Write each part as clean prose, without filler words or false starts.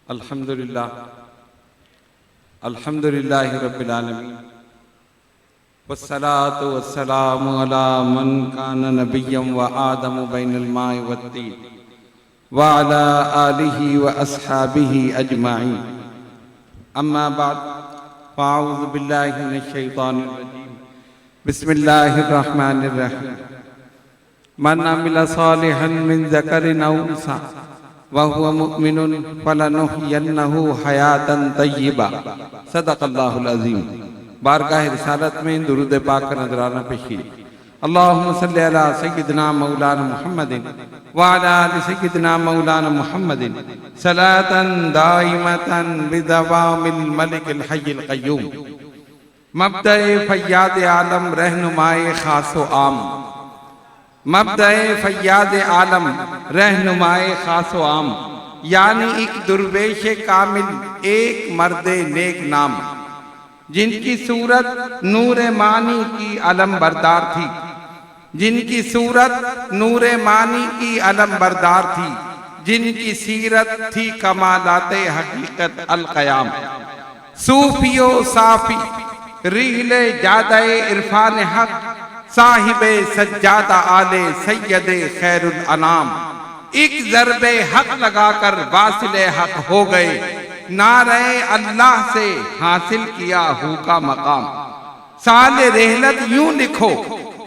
अल्हम्दुलिल्लाह रब्बिल आलमीन वस्सलातु वस्सलामु अला मन काना नबिय्यम व आदम बैनल माइ वत्तीन व अला आलिहि व अस्हाबिहि अजमाइन अम्मा बाद फ़अऊज़ु बिल्लाहि मिनश शैतानिर रजीम बिस्मिल्लाहिर रहमानिर रहीम मन अमिला सालिहन मिन ज़करिन औ उन्सा व हुवा मुमिनुन फलनुहयिन्नहु हयातन तय्यिबा सदक़ल्लाहुल अज़ीम। बारगाह रिसालत में दुरूद पाक का नजराना पेश कीजिए। अल्लाहुम्मा सल्लि अला सय्यिदिना मौलाना मुहम्मदिन व अला आलि सय्यिदिना मौलाना मुहम्मदिन सलातन दाइमतन बिदवामिल मलिकिल हय्यिल क़य्यूम। मब्दए फय्याद आलम रहनुमाए खासो आम, मब्दए फय्याद आलम रहनुमाए खासो आम, यानी एक दुर्वेश कामिल एक मर्दे नेक नाम, जिनकी सूरत नूर मानी की अलम बरदार थी, जिनकी सूरत नूर मानी की अलम बरदार थी, जिनकी सीरत थी कमालाते हकीकत अल क़याम। सूफियो साफी रिहले जादे इरफान हक, साहिबे सज्जादा आले सैयदे खैरुल अनाम। एक ज़रबे हक लगाकर वासिले हक हो गए, नारे अल्लाह से हासिल किया हू का मकाम। साले रहलत यूं लिखो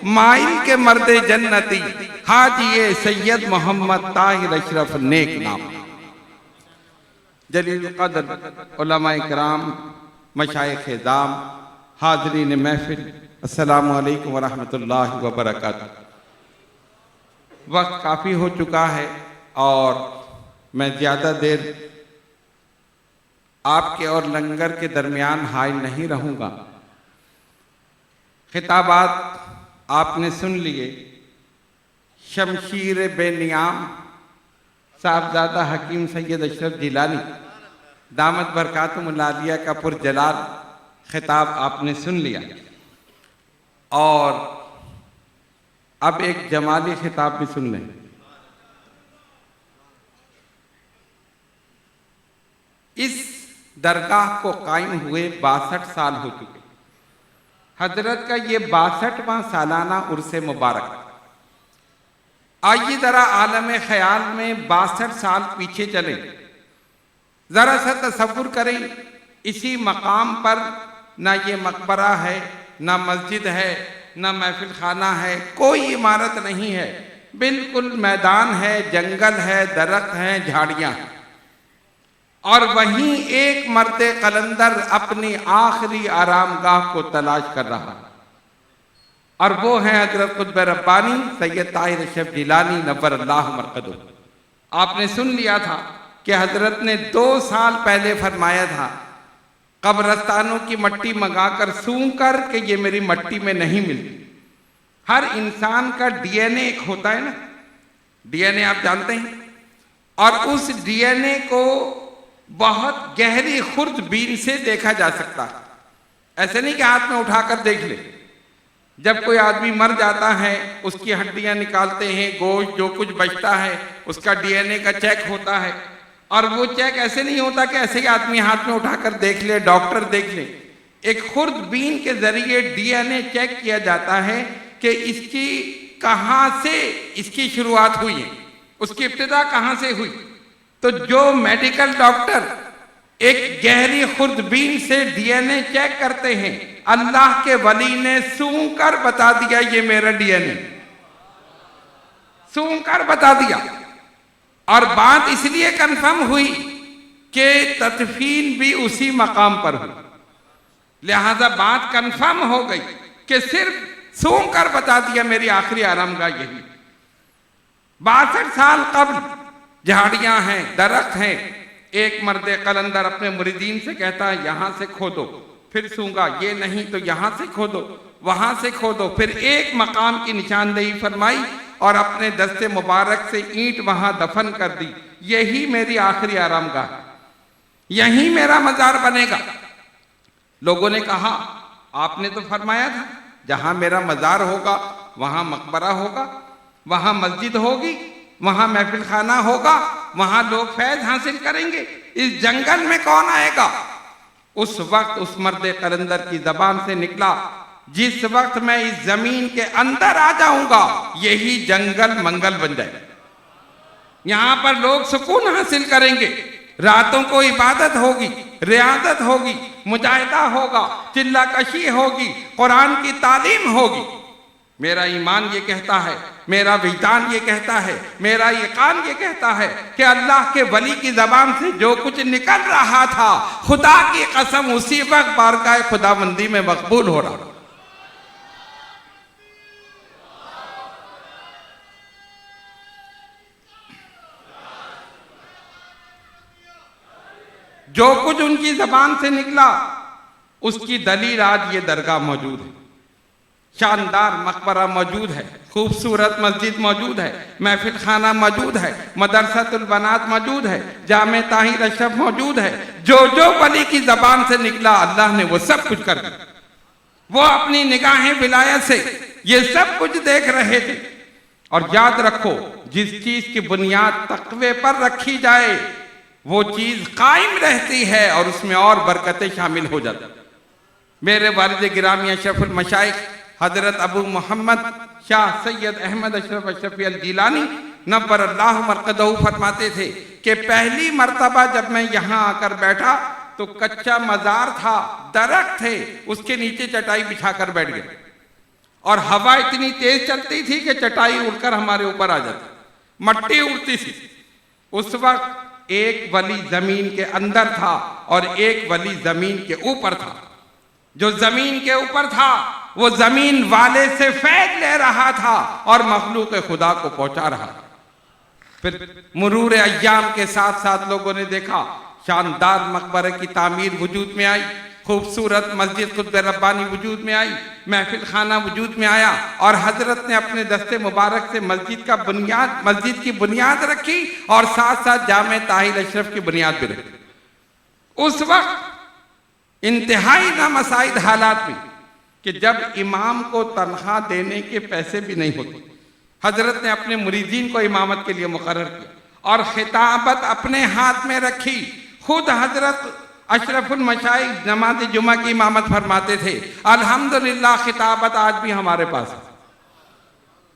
माइल के मर्दे जन्नती, हाजिए सैयद मोहम्मद ताहिर अशरफ नेक नाम। जलील क़द्र उलमाए किराम, मशाइख़ दाम, हाज़रीन महफिल, अस्सलामु अलैकुम व रहमतुल्लाहि व बरकातुहू। वक्त काफ़ी हो चुका है और मैं ज़्यादा देर आपके और लंगर के दरमियान हाइल नहीं रहूँगा। खिताबात आपने सुन लिए। शमशीर बेनियाम साहबजादा हकीम सैयद अशरफ जिलानी दामत बरकातुहुल आलिया का पुरजलाल खिताब आपने सुन लिया और अब एक जमाली खिताब भी सुन लें। इस दरगाह को कायम हुए 62 साल हो चुके। हजरत का ये 62वां सालाना उर्से मुबारक। आइए जरा आलम ख्याल में 62 साल पीछे चले, जरा सा तसव्वुर करें। इसी मकाम पर ना ये मकबरा है, ना मस्जिद है, ना महफिल खाना है, कोई इमारत नहीं है, बिल्कुल मैदान है, जंगल है, दरख्त हैं, झाड़ियां हैं। और वहीं एक मर्दे कलंदर अपनी आखिरी आरामगाह को तलाश कर रहा है और वो है हजरत क़ुत्ब रब्बानी सैयद ताहिर अशरफ जिलानी नव्वरल्लाहु मरक़दहू। आपने सुन लिया था कि हजरत ने 2 साल पहले फरमाया था, कब्रस्तानों की मट्टी मंगाकर सूंघ कर कि ये मेरी मट्टी में नहीं मिलती। हर इंसान का डीएनए एक होता है ना, डीएनए आप जानते हैं, और उस डीएनए को बहुत गहरी खुर्दबीन से देखा जा सकता है। ऐसे नहीं कि हाथ में उठाकर देख ले। जब कोई आदमी मर जाता है, उसकी हड्डियां निकालते हैं, गोश्त जो कुछ बचता है उसका डीएनए का चेक होता है। और वो चेक ऐसे नहीं होता कि ऐसे ही आदमी हाथ में उठाकर देख ले, डॉक्टर देख ले। एक खुर्दबीन के जरिए डीएनए चेक किया जाता है कि इसकी कहां से इसकी शुरुआत हुई है, उसकी इब्तिदा कहां से हुई। तो जो मेडिकल डॉक्टर एक गहरी खुर्दबीन से डीएनए चेक करते हैं, अल्लाह के वली ने सूंघ कर बता दिया ये मेरा डीएनए, सूंघ कर बता दिया। और बात इसलिए कंफर्म हुई कि तदफीन भी उसी मकाम पर हुई, लिहाजा बात कंफर्म हो गई कि सिर्फ सूंघ कर बता दिया मेरी आखिरी आरामगाह यही। 62 साल कब्ल झाड़ियां हैं, दरख्त हैं। एक मर्दे कलंदर अपने मुरीदीन से कहता है यहां से खोदो, फिर सूंघा, ये नहीं तो यहां से खोदो, वहां से खोदो, फिर एक मकाम की निशानदेही फरमाई और अपने दस्ते मुबारक से ईंट वहां दफन कर दी। यही मेरी आखिरी आरामगाह, यही मेरा मजार बनेगा। लोगों ने कहा आपने तो फरमाया था जहां मेरा मजार होगा वहां मकबरा होगा, वहां मस्जिद होगी, वहां महफिल खाना होगा, वहां लोग फैज हासिल करेंगे। इस जंगल में कौन आएगा? उस वक्त उस मर्द कलंदर की जबान से निकला, जिस वक्त मैं इस जमीन के अंदर आ जाऊंगा यही जंगल मंगल बन जाए। यहां पर लोग सुकून हासिल करेंगे, रातों को इबादत होगी, रियादत होगी, मुजाहिदा होगा, चिल्लाकशी होगी, कुरान की तालीम होगी। मेरा ईमान ये कहता है, मेरा विजदान ये कहता है, मेरा यकीन ये कहता है कि अल्लाह के वली की जबान से जो कुछ निकल रहा था, खुदा की कसम उसी वक्त बारगाह खुदाबंदी में मकबूल हो रहा। जो कुछ उनकी जबान से निकला उसकी दलील आज ये दरगाह मौजूद है। शानदार मकबरा मौजूद है, खूबसूरत मस्जिद मौजूद है, महफिल खाना मौजूद है, मदरसतुल बनात मौजूद है, जामे ताहिर अशरफ मौजूद है। जो जो वली की जबान से निकला अल्लाह ने वो सब कुछ कर दिया। वो अपनी निगाहें विलायत से ये सब कुछ देख रहे थे। और याद रखो, जिस चीज की बुनियाद तकवे पर रखी जाए वो चीज कायम रहती है और उसमें और बरकतें शामिल हो जाती। मेरे वालिद गिरामी अशरफुल मशाइख हजरत अबू मोहम्मद शाह सैयद अहमद अशरफ अशरफी अल जीलानी नव्वर अल्लाह मरकदहू फरमाते थे कि पहली मर्तबा जब मैं यहाँ आकर बैठा तो कच्चा मजार था, दरख्त थे, उसके नीचे चटाई बिछाकर बैठ गए और हवा इतनी तेज चलती थी कि चटाई उड़कर हमारे ऊपर आ जाती, मट्टी उड़ती थी। उस वक्त एक वली जमीन के अंदर था और एक वली जमीन के ऊपर था। जो जमीन के ऊपर था वो जमीन वाले से फैज ले रहा था और मखलूक खुदा को पहुंचा रहा था। फिर मुरूर अय्याम के साथ साथ लोगों ने देखा शानदार मकबरे की तामीर वजूद में आई, खूबसूरत मस्जिद खुद रब्बानी वजूद में आई, महफिल खाना वजूद में आया और हजरत ने अपने दस्ते मुबारक से मस्जिद की बुनियाद रखी और साथ साथ जामे ताहिर अशरफ की बुनियाद भी रखी। उस वक्त इंतहाई नामसाइद हालात में कि जब इमाम को तनख्वाह देने के पैसे भी नहीं होते, हजरत ने अपने मुरीदीन को इमामत के लिए मुकर्रर किया और खिताबत अपने हाथ में रखी। खुद हजरत अशरफुल मशाइख नमाज जुमा की इमामत फरमाते थे। अल्हम्दुलिल्लाह खिताबत आज भी हमारे पास है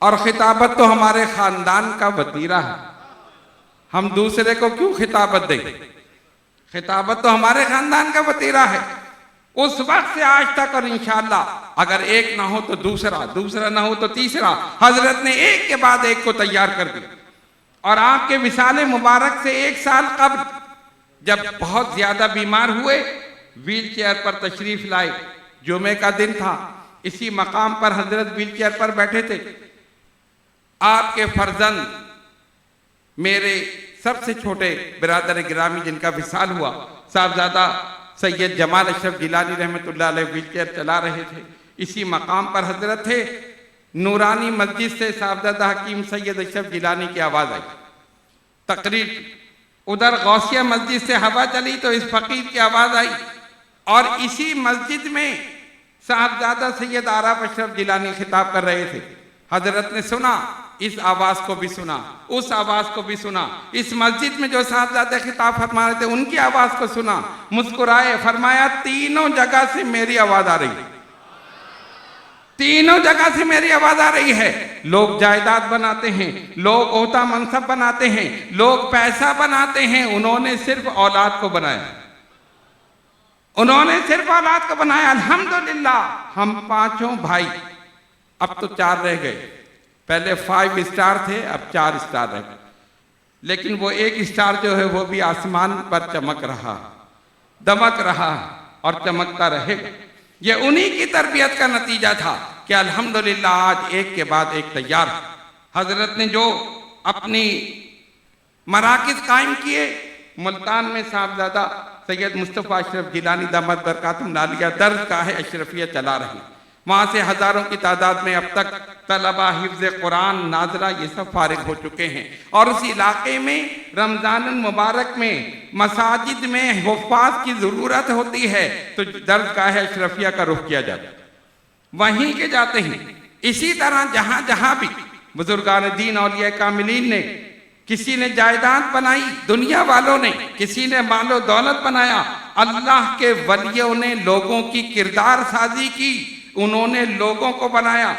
और खिताबत तो हमारे खानदान का वतीरा है। हम दूसरे को क्यों खिताबत दें? खिताबत तो हमारे खानदान का वतीरा है। उस वक्त से आज तक और इंशाअल्लाह अगर एक ना हो तो दूसरा, दूसरा ना हो तो तीसरा, हजरत ने एक के बाद एक को तैयार कर दिया। और आपके विसाले मुबारक से एक साल कब्ल जब बहुत ज्यादा बीमार हुए, व्हील चेयर पर तशरीफ लाए। जुमे का दिन था, इसी मकाम पर हजरत व्हील चेयर पर बैठे थे। आपके फर्जंद मेरे सबसे छोटे बिरादर गिरामी जिनका विसाल हुआ, साहबजादा सैयद जमाल अशरफ जिलानी रहमतुल्लाह अलैह व्हील चेयर चला रहे थे। इसी मकाम पर हजरत थे। नूरानी मस्जिद से साहबजादा हकीम सैयद अशरफ जिलानी की आवाज आई। तकरीर उधर गौसिया मस्जिद से हवा चली तो इस फकीर की आवाज आई और इसी मस्जिद में साहबजादा सैयद आराफ अशरफ जिलानी खिताब कर रहे थे। हजरत ने सुना, इस आवाज को भी सुना, उस आवाज को भी सुना। इस मस्जिद में जो साहबजादे खिताब फरमा रहे थे उनकी आवाज को सुना, मुस्कुराए, फरमाया तीनों जगह से मेरी आवाज आ रही है, तीनों जगह से मेरी आवाज आ रही है। लोग जायदाद बनाते हैं, लोग ओहदा मनसब बनाते हैं, लोग पैसा बनाते हैं, उन्होंने सिर्फ औलाद को बनाया, उन्होंने सिर्फ औलाद को बनाया। अल्हम्दुलिल्लाह हम पांचों भाई, अब तो 4 रह गए, पहले 5 स्टार थे, अब 4 स्टार रह गए। लेकिन वो एक स्टार जो है वो भी आसमान पर चमक रहा, दमक रहा और चमकता रहेगा। ये उन्हीं की तरबियत का नतीजा था कि अल्हम्दुलिल्लाह आज एक के बाद एक तैयार। हजरत ने जो अपनी मराकिज कायम किए, मुल्तान में साहबजादा सैयद मुस्तफ़ा अशरफ जिलानी दामद बरकातुहुम लालिया दर्ज का है अशरफिया चला रही। वहाँ से हजारों की तादाद में अब तक तलबा हिफ्ज़ कुरान नाजरा ये सब फारिग हो चुके हैं। और उस इलाके में रमज़ान मुबारक में मसाजिद में हुफ़ाज़ की ज़रूरत होती है तो दर्जगाह अशरफिया का रुख किया जाता है, वहीं के जाते हैं। इसी तरह जहाँ जहाँ भी बुजुर्गान दीन औलिया कामिलीन ने किसी ने जायदाद बनाई दुनिया वालों ने, किसी ने मालो दौलत बनाया। अल्लाह के वलियों ने लोगों की किरदार साजी की, उन्होंने लोगों को बनाया।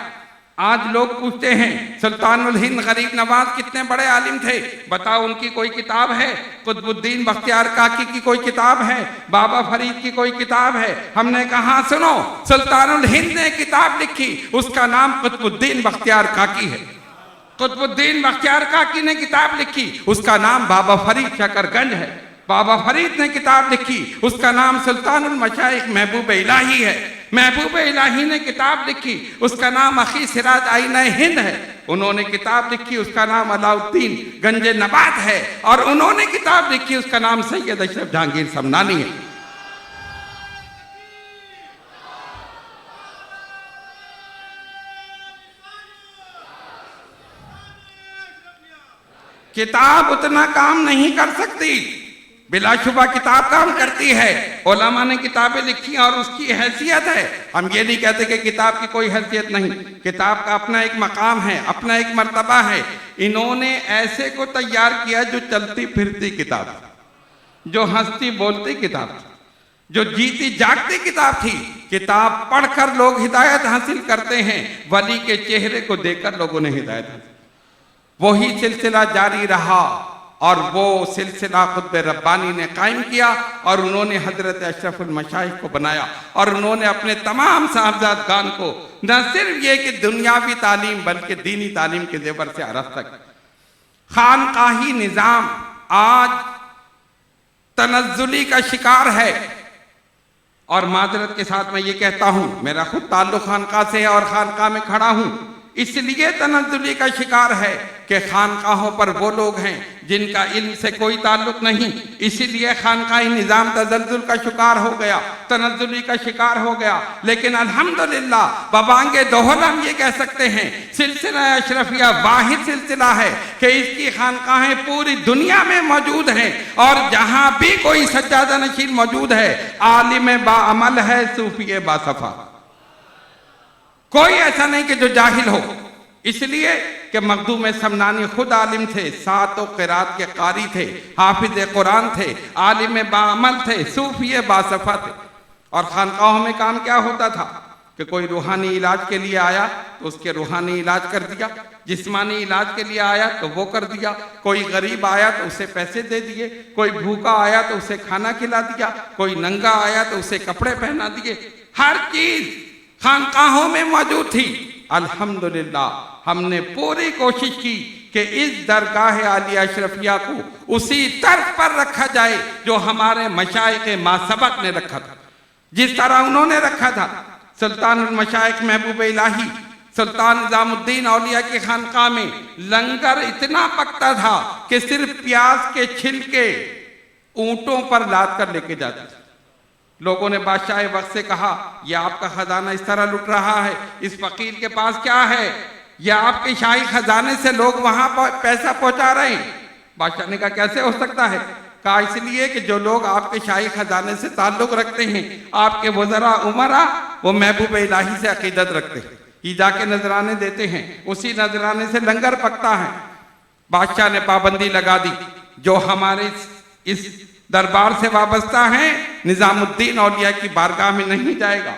आज लोग पूछते हैं सुल्तानुल हिंद गरीब नवाज कितने बड़े आलिम थे, बताओ उनकी कोई किताब है? कुतुबुद्दीन बख्तियार काकी की कोई किताब है? बाबा फरीद की कोई किताब है? हमने कहा सुनो, सुल्तानुल हिंद ने किताब लिखी, उसका नाम कुतुबुद्दीन बख्तियार काकी है। कुतुबुद्दीन बख्तियार काकी ने किताब लिखी, उसका नाम बाबा फरीद शकरगंज है। बाबा फरीद ने किताब लिखी, उसका नाम सुल्तानुल मशाइख महबूब इलाही है। महबूब इलाही ने किताब लिखी, उसका नाम अखी सिराज आईना हिंद है। उन्होंने किताब लिखी, उसका नाम अलाउद्दीन गंजे नबात है। और उन्होंने किताब लिखी, उसका नाम सैयद अशरफ जहांगीर समनानी है। किताब उतना काम नहीं कर सकती, बिलाशुबा किताब काम करती है। उलमा ने किताबें लिखी और उसकी हैसियत है। हम ये नहीं कहते कि किताब की कोई हैसियत नहीं, किताब का अपना एक मकाम है, अपना एक मर्तबा है। इन्होंने ऐसे को तैयार किया जो चलती फिरती किताब, जो हंसती बोलती किताब, जो जीती जागती किताब थी। किताब पढ़कर लोग हिदायत हासिल करते हैं, वली के चेहरे को देखकर लोगों ने हिदायत हासिल। वही सिलसिला जारी रहा और वो सिलसिला खुद रब्बानी ने कायम किया और उन्होंने हजरत अशरफुल मशाइख को बनाया। और उन्होंने अपने तमाम साहबजादगान को न सिर्फ ये कि दुनियावी तालीम बल्कि दीनी तालीम के जेवर से आरास्ता किया। खानकाही निज़ाम आज तनज़्ज़ुली का शिकार है। और माजरत के साथ मैं ये कहता हूँ, मेरा खुद ताल्लुक़ खानकाह से है और खानकाह में खड़ा हूँ। इसलिए तनज़्ज़ुली का शिकार है कि खानकाहों पर वो लोग हैं जिनका इल्म से कोई ताल्लुक नहीं, इसीलिए खानकाही निज़ाम तज़ल्ज़ुल का शिकार हो गया, तनज़्ज़ुली का शिकार हो गया। लेकिन अल्हम्दुलिल्लाह बबांगे दोहल हम ये कह सकते हैं, सिलसिला अशरफिया वाहिद सिलसिला है कि इसकी खानकाहें पूरी दुनिया में मौजूद हैं। और जहाँ भी कोई सज्जादा नशीन मौजूद है, आलिम बाअमल है, सूफी बासफ़ा, कोई ऐसा नहीं कि जो जाहिल हो। इसलिए कि मखदूम समनानी खुद आलिम थे, सातों क़िरात के कारी थे, हाफिज कुरान थे, आलिम बाअमल थे, सूफी बासफ़ा थे। और खानकाहों में काम क्या होता था कि कोई रूहानी इलाज के लिए आया तो उसके रूहानी इलाज कर दिया, जिस्मानी इलाज के लिए आया तो वो कर दिया, कोई गरीब आया तो उसे पैसे दे दिए, कोई भूखा आया तो उसे खाना खिला दिया, कोई नंगा आया तो उसे कपड़े पहना दिए। हर चीज खानकाहों में मौजूद थी। अल्हम्दुलिल्लाह हमने पूरी कोशिश की कि इस दरगाह आलिया अशरफिया को उसी तर्क पर रखा जाए जो हमारे मशाइख मासबक ने रखा था, जिस तरह उन्होंने रखा था। सुल्तानुल मशाइख महबूब इलाही सुल्तान निज़ामुद्दीन औलिया की खानकाह में लंगर इतना पकता था कि सिर्फ प्याज के छिलके ऊंटों पर लाद कर लेके जाते थे। लोगों ने बादशाह वक्त से कहा, यह आपका खजाना इस तरह लुट रहा है, इस फकीर के पास क्या है? यह आपके शाही खजाने से लोग वहां पर पैसा पहुंचा रहे हैं। बादशाह ने कहा कैसे हो सकता है? कहा इसलिए कि जो लोग आपके शाही खजाने से ताल्लुक रखते हैं, आपके वज़रा उमरा, वो महबूब इलाही से अकीदत रखते हैं, ये जाके नजराने देते हैं, उसी नजराने से लंगर पकता है। बादशाह ने पाबंदी लगा दी, जो हमारे इस दरबार से वाबस्ता है निज़ामुद्दीन औलिया की बारगाह में नहीं जाएगा।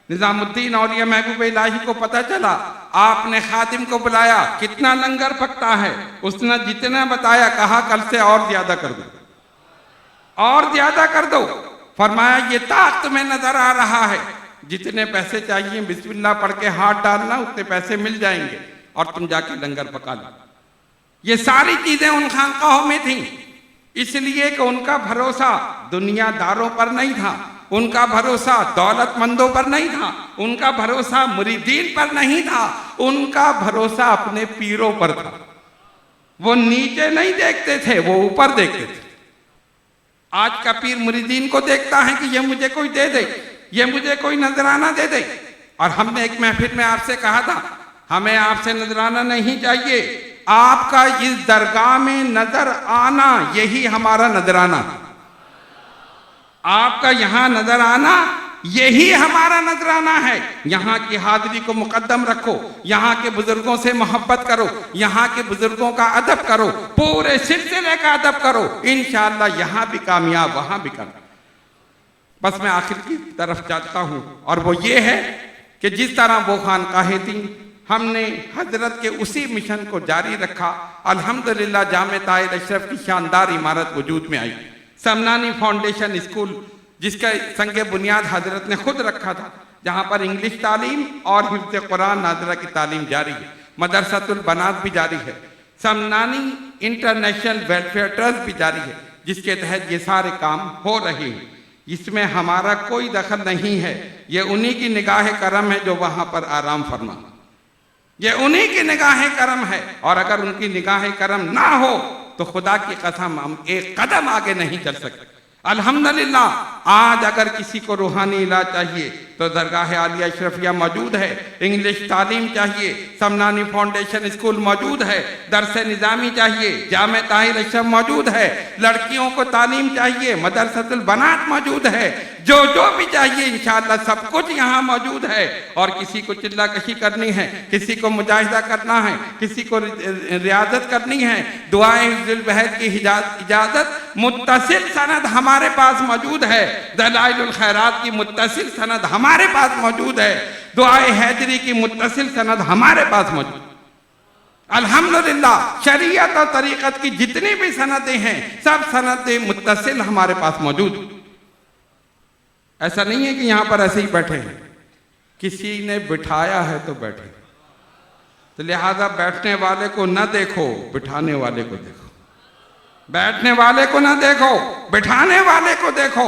निज़ामुद्दीन औलिया महबूब इलाही को पता चला, आपने खादिम को बुलाया, कितना लंगर पकता है? उसने जितना बताया, कहा कल से और ज्यादा कर दो, और ज्यादा कर दो। फरमाया ये ताक तुम्हें नजर आ रहा है, जितने पैसे चाहिए बिस्मिल्लाह पढ़ के हाथ डालना, उतने पैसे मिल जाएंगे और तुम जाके लंगर पका लो। ये सारी चीजें उन खानकाहों में थी, इसलिए कि उनका भरोसा दुनियादारों पर नहीं था, उनका भरोसा दौलतमंदों पर नहीं था, उनका भरोसा मुरीदीन पर नहीं था, उनका भरोसा अपने पीरों पर था। वो नीचे नहीं देखते थे, वो ऊपर देखते थे। आज का पीर मुरीदीन को देखता है कि ये मुझे कोई दे दे, ये मुझे कोई नजराना दे दे। और हमने एक महफिल में आपसे कहा था, हमें आपसे नजराना नहीं चाहिए, आपका इस दरगाह में नजर आना यही हमारा नजराना, आपका यहां नजर आना यही हमारा नजराना है। यहाँ की हाजिरी को मुकद्दम रखो, यहाँ के बुजुर्गों से मोहब्बत करो, यहाँ के बुजुर्गों का अदब करो, पूरे सिलसिले का अदब करो, इंशाअल्लाह यहाँ भी कामयाब वहाँ भी कामयाब। बस मैं आखिर की तरफ जाता हूँ, और वो ये है कि जिस तरह वो खानकाहें थी, हमने हजरत के उसी मिशन को जारी रखा। अल्हम्दुलिल्लाह जामे ताहिर अशरफ की शानदार इमारत वजूद में आई। समनानी फाउंडेशन स्कूल, जिसका संग बुनियाद हजरत ने खुद रखा था, जहाँ पर इंग्लिश तालीम और हिफ्ज़ कुरान नाज़िरा की तालीम जारी है। मदरसतुल बनात भी जारी है। समनानी इंटरनेशनल वेलफेयर ट्रस्ट भी जारी है, जिसके तहत ये सारे काम हो रहे हैं। इसमें हमारा कोई दखल नहीं है, ये उन्हीं की निगाह करम है जो वहाँ पर आराम फरमा, ये उन्हीं की निगाह करम है। और अगर उनकी निगाह करम ना हो तो खुदा की कसम हम एक कदम आगे नहीं चल सकते। अल्हम्दुलिल्लाह आज अगर किसी को रूहानी इलाज चाहिए तो दरगाह आलिया अशरफिया मौजूद है। इंग्लिश तालीम चाहिए, समनानी फाउंडेशन स्कूल मौजूद है। दरस निज़ामी चाहिए, जामे ताहिर अशरफ मौजूद है। लड़कियों को तालीम चाहिए, मदरसतुल बनात मौजूद है। जो भी चाहिए इंशाअल्लाह सब कुछ यहाँ मौजूद है। और किसी को चिल्ला कशी करनी है, किसी को मुजाहिदा करना है, किसी को रियाजत करनी है, दुआएं हिफ्ज़ुल बहर की इजाज़त मुत्तसिल सनद हमारे पास मौजूद है। दलाइलुल खैरात की मुत्तसिल सनद हमारे पास मौजूद है। दुआए हैदरी की मुत्तसिल सनद हमारे पास मौजूद। अल्हम्दुलिल्लाह शरीयत और तरीक़त की जितनी भी सनदें हैं, सब सनदें मुत्तसिल हमारे पास मौजूद। ऐसा नहीं है कि यहाँ पर ऐसे ही बैठे हैं, किसी ने बिठाया है तो बैठे। तो लिहाजा बैठने वाले को न देखो, बिठाने वाले को देखो। बैठने वाले को ना देखो, बिठाने वाले को देखो।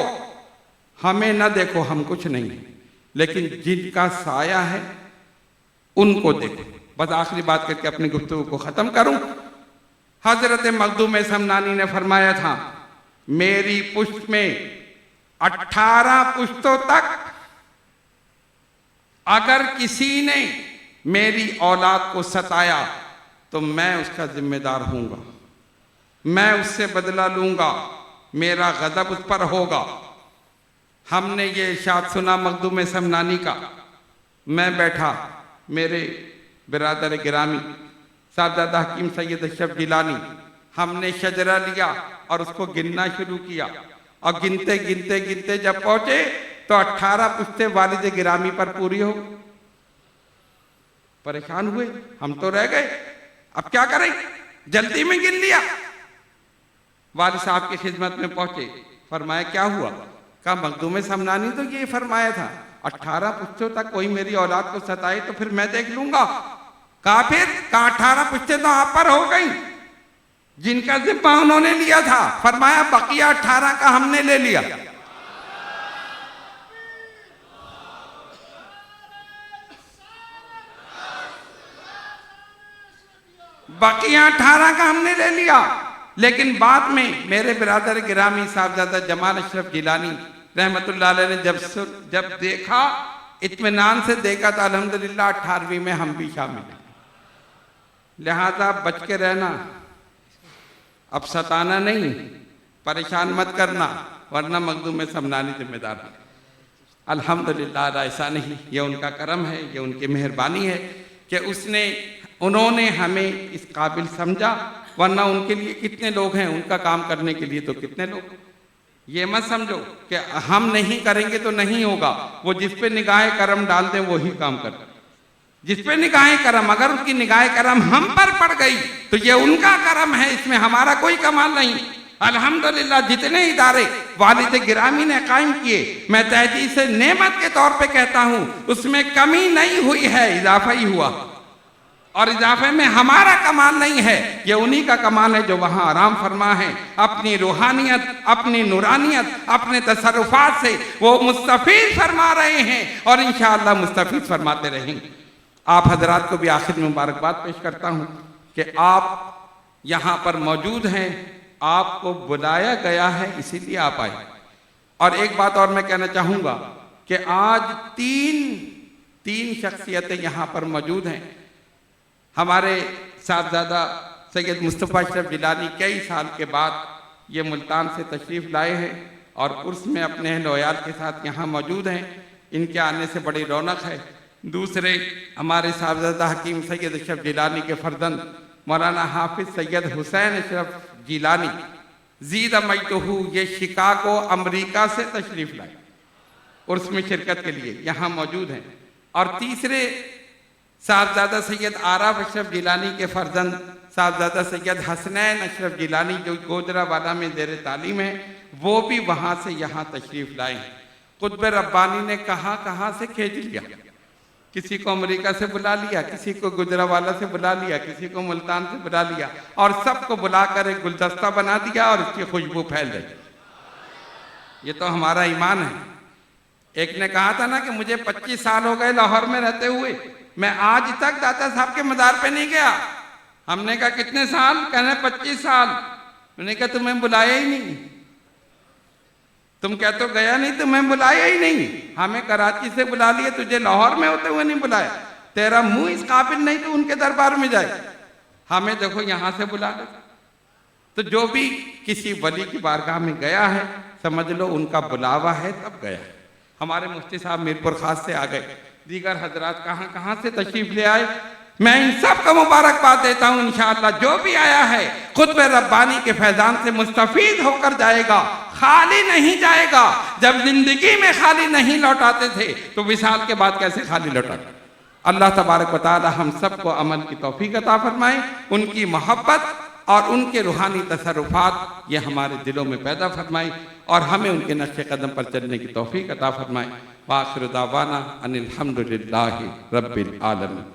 हमें ना देखो, हम कुछ नहीं है, लेकिन जिनका साया है उनको देखो। बस आखिरी बात करके अपनी गुफ्तगू को खत्म करूं। हजरत मखदूम समनानी ने फरमाया था, मेरी पुश्त में 18 पुश्तों तक अगर किसी ने मेरी औलाद को सताया तो मैं उसका जिम्मेदार हूंगा, मैं उससे बदला लूंगा, मेरा गजब उस पर होगा। हमने ये इरशाद सुना मखदूम समनानी का। मैं बैठा, मेरे बिरादर गिरामी साहबजादा हकीम सैयद अशरफ गिलानी, हमने शजरा लिया और उसको गिनना शुरू किया। और गिनते गिनते गिनते जब पहुंचे तो 18 पुश्ते वालिद गिरामी पर पूरी हो। परेशान हुए, हम तो रह गए, अब क्या करें, जल्दी में गिन लिया। वालिद साहब की खिदमत में पहुंचे, फरमाया क्या हुआ? कहा मखदूम समनानी तो ये फरमाया था 18 पुश्तों तक कोई मेरी औलाद को सताए तो फिर मैं देख लूंगा। कहा फिर? कहा 18 पुश्ते तो आप पर हो गई, जिनका जिम्मा उन्होंने लिया था। फरमाया बकिया 18 का हमने ले लिया। बकिया 18 का हमने ले लिया। लेकिन बाद में मेरे बिरादर गिरामी साहबजादा जमाल अशरफ गिलानी रहमतुल्लाह अलैह ने जब देखा, इत्मीनान से देखा तो अल्हम्दुलिल्लाह 18वीं में हम भी शामिल हैं। लिहाजा बच के रहना, अब सताना नहीं, परेशान मत करना, वरना मखदूम समनानी जिम्मेदार है। अल्हम्दुलिल्लाह ऐसा नहीं, ये उनका करम है, ये उनकी मेहरबानी है कि उन्होंने हमें इस काबिल समझा। वरना उनके लिए कितने लोग हैं, उनका काम करने के लिए तो कितने लोग। ये मत समझो कि हम नहीं करेंगे तो नहीं होगा। वो जिस पे निगाह करम डाल दें वही काम करते, जिस पे निगाह करम, अगर उनकी निगाह करम हम पर पड़ गई तो ये उनका करम है, इसमें हमारा कोई कमाल नहीं। अल्हम्दुलिल्लाह जितने इदारे वालिद गिरामी ने कायम किए, मैं तहजीब से नेमत के तौर पे कहता हूँ, उसमें कमी नहीं हुई है, इजाफा ही हुआ। और इजाफे में हमारा कमाल नहीं है, ये उन्हीं का कमाल है जो वहाँ आराम फरमा है। अपनी रूहानियत, अपनी नूरानियत, अपने तसर्रुफात से वो मुस्तफीद फरमा रहे हैं और इंशाअल्लाह मुस्तफीद फरमाते रहेंगे। आप हजरात को भी आखिर में मुबारकबाद पेश करता हूँ कि आप यहाँ पर मौजूद हैं, आपको बुलाया गया है, इसीलिए आप आए। और एक बात और मैं कहना चाहूँगा कि आज तीन शख्सियतें यहाँ पर मौजूद हैं। हमारे साहबजादा सैयद मुस्तफ़ा अशरफ गिलानी कई साल के बाद ये मुल्तान से तशरीफ़ लाए हैं और उर्स में अपने अहल-ओ-याल के साथ यहाँ मौजूद हैं। इनके आने से बड़ी रौनक है। दूसरे हमारे साहबजादा हकीम सैयद अशरफ जिलानी के फर्जंद मौलाना हाफिज सैयद हुसैन अशरफ जिलानी जीद मैतहू, ये शिकागो अमेरिका से तशरीफ लाए और उसमें शिरकत के लिए यहाँ मौजूद हैं। और तीसरे साहबजादा सैयद आराफ अशरफ जिलानी के फर्जंद साहबजादा सैयद हसनैन अशरफ जिलानी जो गोजरावाला में ज़ेर तालीम है, वो भी वहाँ से यहाँ तशरीफ लाए हैं। कुतुब रब्बानी ने कहाँ से खींच लिया, किसी को अमेरिका से बुला लिया, किसी को गुजरावाला से बुला लिया, किसी को मुल्तान से बुला लिया और सबको बुलाकर एक गुलदस्ता बना दिया और इसकी खुशबू फैल रही। ये तो हमारा ईमान है। एक ने कहा था ना कि मुझे 25 साल हो गए लाहौर में रहते हुए, मैं आज तक दाता साहब के मज़ार पे नहीं गया। हमने कहा कितने साल? कहने 25 साल। मैंने कहा तुम्हें बुलाया ही नहीं, तुम क्या तो गया नहीं, तुम्हें बुलाया ही नहीं। हमें कराची से बुला लिया, तुझे लाहौर में होते हुए नहीं बुलाया। तेरा मुंह इस काबिल नहीं तो उनके दरबार में जाए, हमें देखो यहाँ से बुला ले। तो जो भी किसी वली की बारगाह में गया है, समझ लो उनका बुलावा है तब गया। हमारे मुफ्ती साहब मीरपुर खास से आ गए, दीगर हजरात कहाँ से तशरीफ ले आए। मैं इन सब को मुबारकबाद देता हूँ। इंशाअल्लाह जो भी आया है खुतब रब्बानी के फैजान से मुस्तफीद होकर जाएगा, खाली नहीं जाएगा। जब जिंदगी में खाली नहीं लौटाते थे तो विसाल के बाद कैसे खाली लौटाते। अल्लाह तबारक व तआला हम सबको अमल की तौफीक अता फरमाए, उनकी मोहब्बत और उनके रूहानी तसर्रुफात ये हमारे दिलों में पैदा फरमाए और हमें उनके नक्शे कदम पर चलने की तौफीक अता फरमाए। व आखिर दावाना अनिल हम्दुलिल्लाहि रब्बिल आलमीन।